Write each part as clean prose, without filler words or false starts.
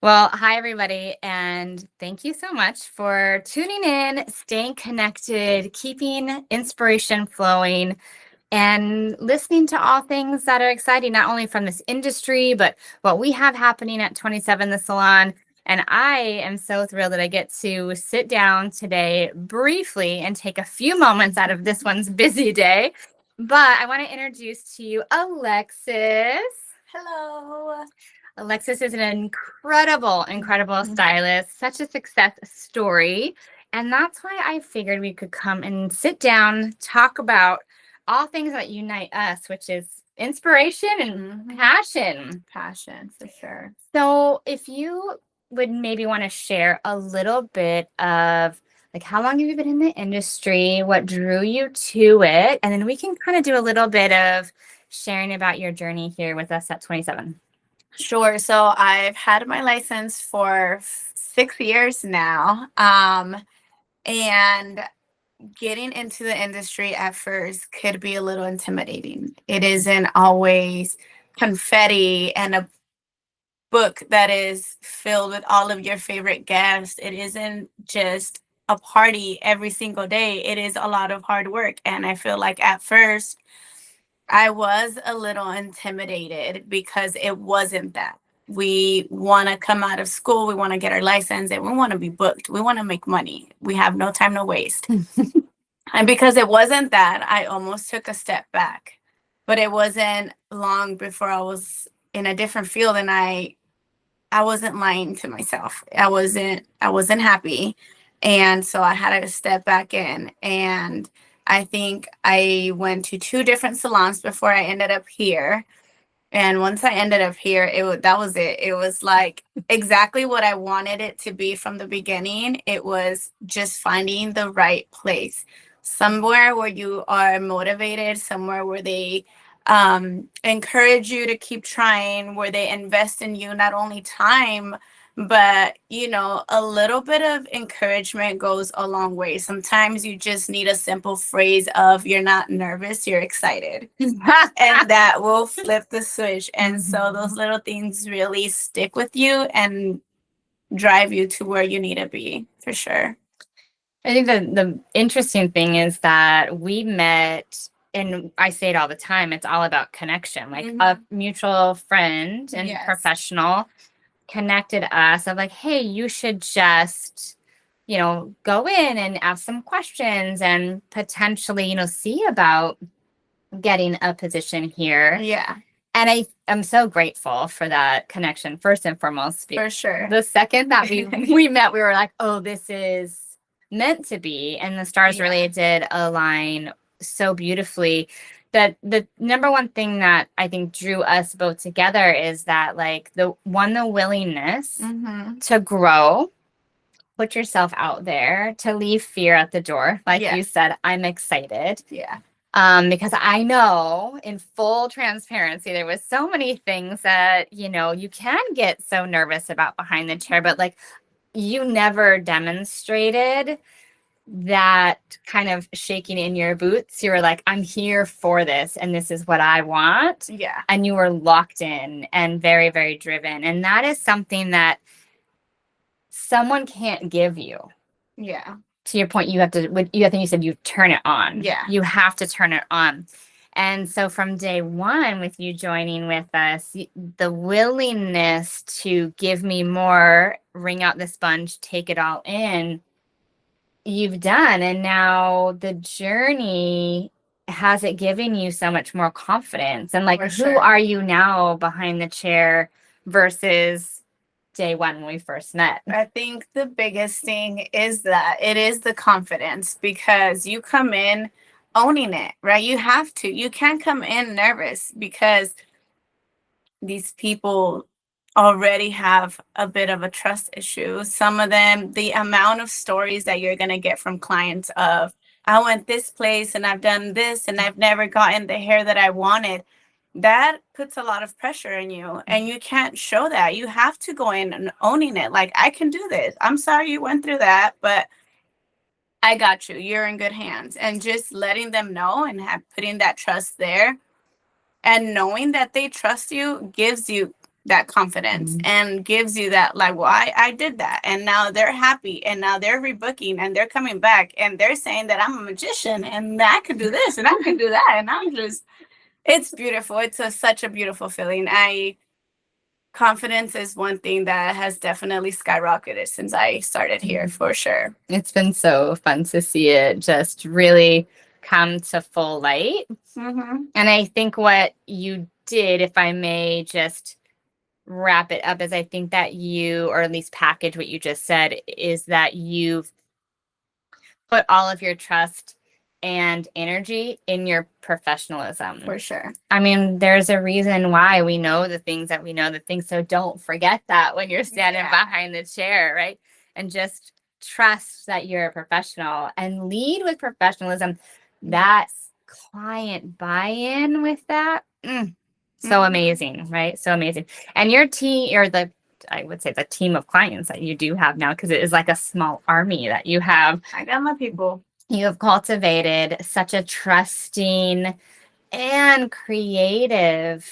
Well, hi, everybody, and thank you so much for tuning in, staying connected, keeping inspiration flowing, and listening to all things that are exciting, not only from this industry, but what we have happening at 27 The Salon. And I am so thrilled that I get to sit down today briefly and take a few moments out of this one's busy day. But I want to introduce to you Alexis. Hello. Alexis is an incredible stylist, such a success story. And that's why I figured we could come and sit down, talk about all things that unite us, which is inspiration and passion. Passion for sure. So, if you would maybe want to share a little bit of like how long have you been in the industry, what drew you to it, and then we can kind of do a little bit of sharing about your journey here with us at 27. Sure. So I've had my license for 6 years now. And getting into the industry at first could be a little intimidating. It isn't always confetti and a book that is filled with all of your favorite guests. It isn't just a party every single day. It is a lot of hard work. And I feel like at first I was a little intimidated because it wasn't that. We want to come out of school, we want to get our license, and we want to be booked. We want to make money. We have no time to waste. And because it wasn't that, I almost took a step back. But it wasn't long before I was in a different field, and I wasn't lying to myself. I wasn't happy. And so I had to step back in. And I think I went to two different salons before I ended up here. And once I ended up here, that was it. It was like exactly what I wanted it to be from the beginning. It was just finding the right place, somewhere where you are motivated, somewhere where they encourage you to keep trying, where they invest in you, not only time, but a little bit of encouragement goes a long way. Sometimes you just need a simple phrase of "you're not nervous, you're excited," and that will flip the switch. And so those little things really stick with you and drive you to where you need to be, for sure. I think the interesting thing is that we met, and I say it all the time, it's all about connection. Like a mutual friend and Yes. professional connected us of like, hey, you should just, go in and ask some questions and potentially, see about getting a position here. Yeah, And I am so grateful for that connection, first and foremost. for sure. The second that we met, we were like, oh, this is meant to be. And the stars really did align so beautifully. That the number one thing that I think drew us both together is that like the willingness to grow, put yourself out there, to leave fear at the door. Like you said, I'm excited. Yeah. Because I know in full transparency, there was so many things that, you can get so nervous about behind the chair, but like you never demonstrated that kind of shaking in your boots. You were like, I'm here for this and this is what I want. Yeah. And you were locked in and very, very driven. And that is something that someone can't give you. Yeah. To your point, you said you turn it on. Yeah. You have to turn it on. And so from day one with you joining with us, the willingness to give me more, wring out the sponge, take it all in, you've done. And now the journey, has it given you so much more confidence? And like, who are you now behind the chair versus day one when we first met? I think the biggest thing is that it is the confidence, because you come in owning it, right? You have to. You can't come in nervous because these people already have a bit of a trust issue. Some of them, the amount of stories that you're going to get from clients of, I went this place and I've done this and I've never gotten the hair that I wanted. That puts a lot of pressure on you, and you can't show that. You have to go in and owning it. Like, I can do this. I'm sorry you went through that, but I got you. You're in good hands. And just letting them know and putting that trust there, and knowing that they trust you gives you that confidence and gives you that, like, well, I did that, and now they're happy, and now they're rebooking, and they're coming back, and they're saying that I'm a magician, and I can do this, and I can do that, and I'm just, it's beautiful. It's such a beautiful feeling. Confidence is one thing that has definitely skyrocketed since I started here, for sure. It's been so fun to see it just really come to full light. And I think what you did, if I may just wrap it up, is I think that you, or at least package what you just said, is that you've put all of your trust and energy in your professionalism. For sure. I mean, there's a reason why we know the things that we know the things. So don't forget that when you're standing behind the chair, right? And just trust that you're a professional and lead with professionalism. That client buy-in with that, so amazing, right? So amazing. And your team, or I would say the team of clients that you do have now, because it is like a small army that you have. I got my people. You have cultivated such a trusting and creative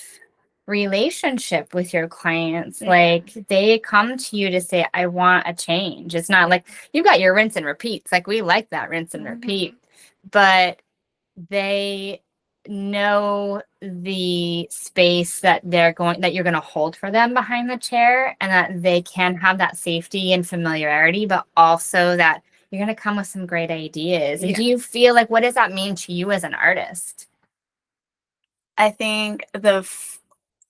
relationship with your clients. Like, they come to you to say, I want a change. It's not like you've got your rinse and repeats. Like, we like that rinse and repeat, but they know the space that you're going to hold for them behind the chair, and that they can have that safety and familiarity, but also that you're going to come with some great ideas. And do you feel like, what does that mean to you as an artist? I think the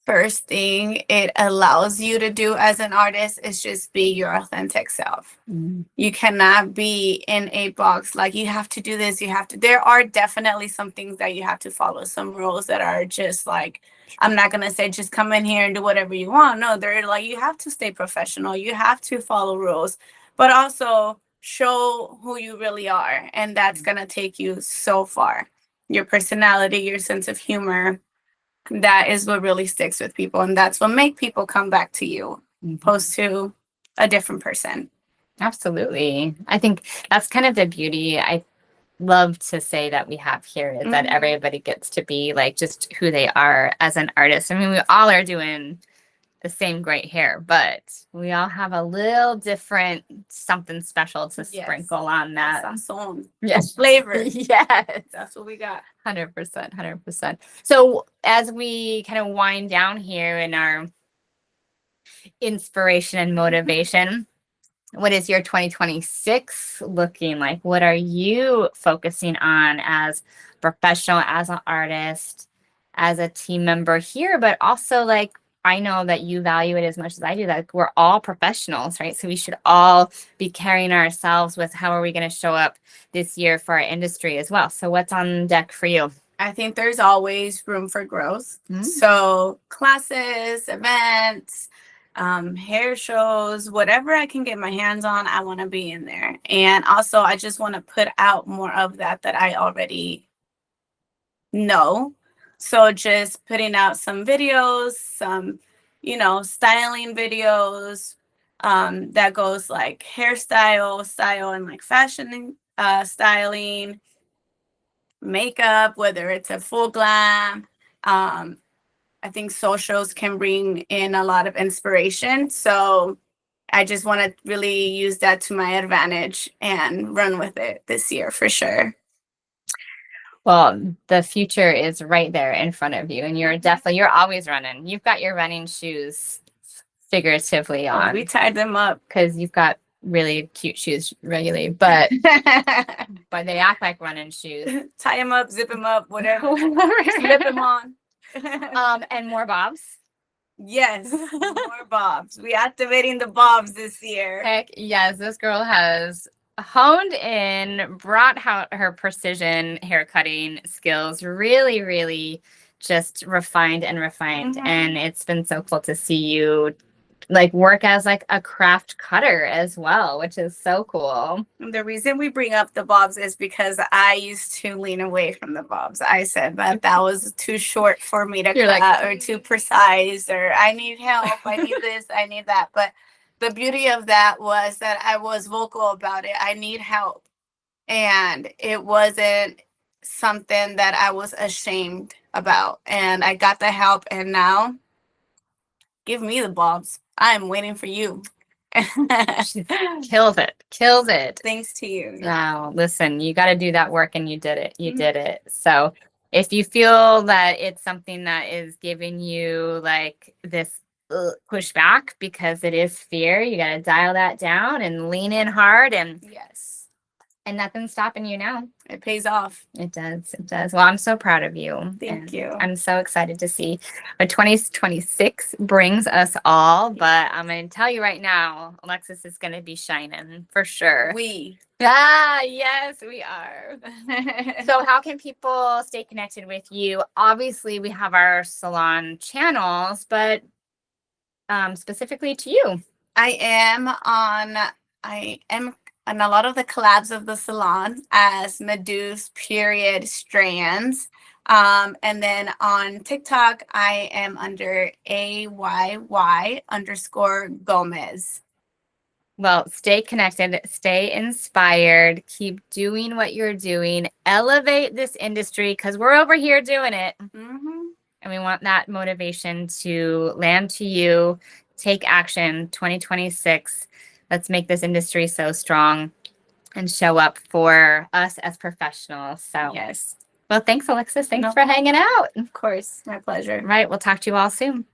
first thing it allows you to do as an artist is just be your authentic self. You cannot be in a box, like you have to do this, you have to. There are definitely some things that you have to follow, some rules that are just like, I'm not going to say just come in here and do whatever you want. No, they're like, you have to stay professional, you have to follow rules, but also show who you really are. And that's going to take you so far. Your personality, your sense of humor, that is what really sticks with people, and that's what make people come back to you opposed to a different person. Absolutely. I think that's kind of the beauty I love to say that we have here, is that everybody gets to be like just who they are as an artist. I mean, we all are doing the same great hair, but we all have a little different something special to sprinkle on that. Sazon. Yes. Flavor. Yes. That's what we got. 100%. 100%. So as we kind of wind down here in our inspiration and motivation, what is your 2026 looking like? What are you focusing on as a professional, as an artist, as a team member here, but also, like, I know that you value it as much as I do, that we're all professionals, right? So we should all be carrying ourselves with how are we going to show up this year for our industry as well. So what's on deck for you? I think there's always room for growth. So classes, events, hair shows, whatever I can get my hands on, I want to be in there. And also, I just want to put out more of that I already know. So just putting out some videos, some, styling videos, that goes like hairstyle, style, and like fashion, styling, makeup, whether it's a full glam. I think socials can bring in a lot of inspiration. So I just want to really use that to my advantage and run with it this year for sure. Well, the future is right there in front of you, and you're always running. You've got your running shoes figuratively on. We tied them up because you've got really cute shoes regularly, but but they act like running shoes. Tie them up, zip them up, whatever. Slip them on. And more bobs. Yes, more bobs. We activating the bobs this year. Heck yes, this girl has honed in, brought out her precision haircutting skills, really, really just refined. And it's been so cool to see you like work as like a craft cutter as well, which is so cool. The reason we bring up the bobs is because I used to lean away from the bobs. I said that was too short for me to cut, or too precise, or I need help, I need this, I need that. But the beauty of that was that I was vocal about it. I need help. And it wasn't something that I was ashamed about. And I got the help, and now Give me the balls. I'm waiting for you. Kills it. Kills it. Thanks to you. Wow. Listen, you got to do that work and you did it. You did it. So if you feel that it's something that is giving you like this pushback because it is fear, you got to dial that down and lean in hard and Yes. And nothing's stopping you now. It pays off. It does. It does. Well, I'm so proud of you. Thank you. I'm so excited to see what 2026 brings us all. But I'm going to tell you right now, Alexis is going to be shining for sure. Yes, we are. So how can people stay connected with you? Obviously, we have our salon channels, but specifically to you. I am on a lot of the collabs of the salon as Medusa period strands. And then on TikTok, I am under AYY_Gomez. Well, stay connected, stay inspired, keep doing what you're doing, elevate this industry because we're over here doing it. And we want that motivation to land to you, take action 2026. Let's make this industry so strong and show up for us as professionals. So, yes. Well, thanks, Alexis. Thanks for hanging out. Of course. My pleasure. Right. We'll talk to you all soon.